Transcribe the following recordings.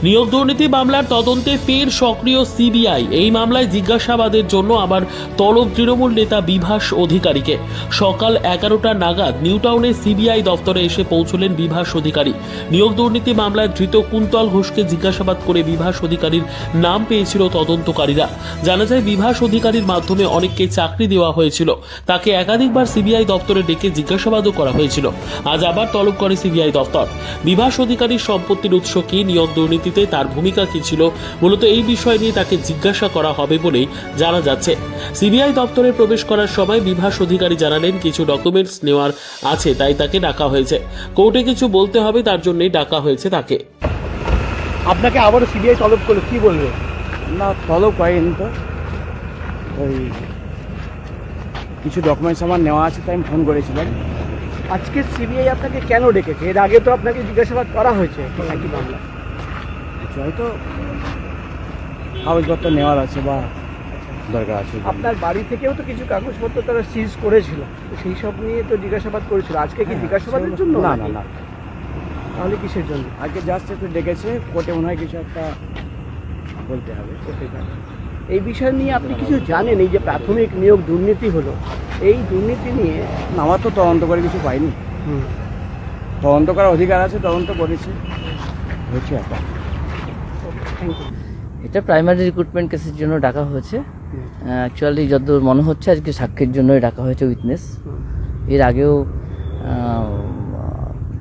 নিয়োগ দুর্নীতি মামলার তদন্তে ফের সক্রিয় সিবিআই। এই মামলায় জিজ্ঞাসাবাদের জন্য আবার তলব তৃণমূল নেতা বিভাস অধিকারীকে। সকাল 11টা নাগাদ নিউটাউনে সিবিআই দফতরে এসে পৌঁছলেন বিভাস অধিকারী। নিয়োগ দুর্নীতি মামলায় ধৃত কুন্তল ঘোষকে জিজ্ঞাসাবাদ করে বিভাস অধিকারীর নাম পেয়েছিল তদন্তকারীরা। জানা যায় বিভাস অধিকারীর মাধ্যমে অনেককে চাকরি দেওয়া হয়েছিল। তাকে একাধিকবার সিবিআই দফতরে ডেকে জিজ্ঞাসাবাদও করা হয়েছিল। আজ আবার তলব করে সিবিআই দফতর। বিভাস অধিকারীর সম্পত্তির উৎস কি, নিয়োগ দুর্নীতিতে তার ভূমিকা কি ছিল, মূলত এই বিষয় নিয়ে তাকে জিজ্ঞাসা করা হবে বলেই জানা যাচ্ছে। সিবিআই দপ্তরে প্রবেশ করার সময় বিভাস অধিকারী জানালেন কিছু ডকুমেন্টস নেওয়ার আছে, তাই তাকে ডাকা হয়েছে। কোর্টে কিছু বলতে হবে, তার জন্যই ডাকা হয়েছে তাকে। আপনাকে আবারও সিবিআই তলব করলো, কি বলবে? না, তলব করেনি তো। ওই কিছু ডকুমেন্টস আমার নেওয়া আছে, তাই আমি ফোন করেছিলাম। আজকে সিবিআই আপনাকে কেন ডেকেছে? এর আগে তো আপনাকে জিজ্ঞাসাবাদ করা হয়েছে একই মামলা। হয়তো কাগজপত্র নেওয়ার আছে বা দরকার আছে। আপনার বাড়ি থেকেও তো কিছু কাগজপত্র তারা সিজ করেছিল, তো সেই সব নিয়ে তো জিজ্ঞাসাবাদ করেছিল। আজকে কি জিজ্ঞাসাবাদের জন্য? না না না, তাহলে কিসের জন্য? আজকে জাস্ট একটু ডেকেছে, কোর্টে মনে হয় কিছু একটা বলতে হবে। এই বিষয় নিয়ে আপনি কিছু জানেন? এই যে প্রাথমিক নিয়োগ দুর্নীতি হলো, এই দুর্নীতি নিয়ে না, আমার তো তদন্ত করে কিছু পাইনি। তদন্ত করার অধিকার আছে, তদন্ত করেছে, হয়েছে একটা। Thank you. এটা প্রাইমারি রিক্রুটমেন্ট কেসের জন্য ডাকা হয়েছে। অ্যাকচুয়ালি যতদূর মনে হচ্ছে আজকে সাক্ষীর জন্যই ডাকা হয়েছে, উইটনেস। এর আগেও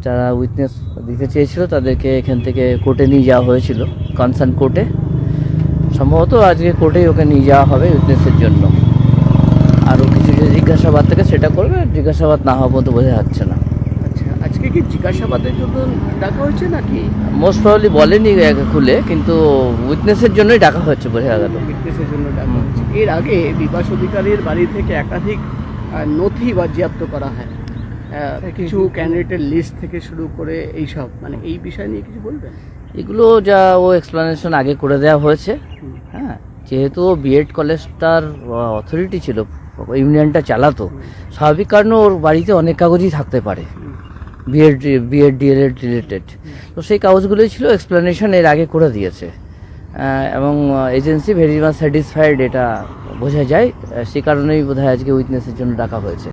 যারা উইটনেস দিতে চেয়েছিল তাদেরকে এখান থেকে কোর্টে নিয়ে যাওয়া হয়েছিল, কনসার্ন কোর্টে। সম্ভবত আজকে কোর্টেই ওকে নিয়ে যাওয়া হবে উইটনেসের জন্য। আরও কিছু যে জিজ্ঞাসাবাদ থেকে সেটা করবে, জিজ্ঞাসাবাদ না হওয়া পর্যন্ত বোঝা যাচ্ছে না। আচ্ছা, আজকে কি জিজ্ঞাসাবাদের জন্য ডাকা হয়েছে নাকি? মোস্ট প্রবাবলি বলেনি খুলে, কিন্তু উইটনেসের জন্যই ডাকা হচ্ছে বোঝা গেল। বিটনেসের জন্য ডাকা হয়েছে। এর আগে বিভাস অধিকারীর বাড়ি থেকে একাধিক নথি বাজেয়াপ্ত করা হয়, কিছু ক্যান্ডিডেটের লিস্ট থেকে শুরু করে এইসব, মানে এই বিষয় নিয়ে কিছু বলবেন? এগুলো যা ও এক্সপ্লানেশন আগে করে দেওয়া হয়েছে। হ্যাঁ, যেহেতু ও বিএড কলেজটার অথরিটি ছিল, ইউনিয়নটা চালাতো, স্বাভাবিক কারণে ওর বাড়িতে অনেক কাগজই থাকতে পারে বিএড ডিএলএড রিলেটেড। তো সেই কাগজগুলোই ছিল, এক্সপ্লানেশন এর আগে করে দিয়েছে। এবং এজেন্সি ভেরি মাচ স্যাটিসফাইড, এটা বোঝা যায়। সে কারণেই বোধহয় আজকে উইটনেসের জন্য ডাকা হয়েছে।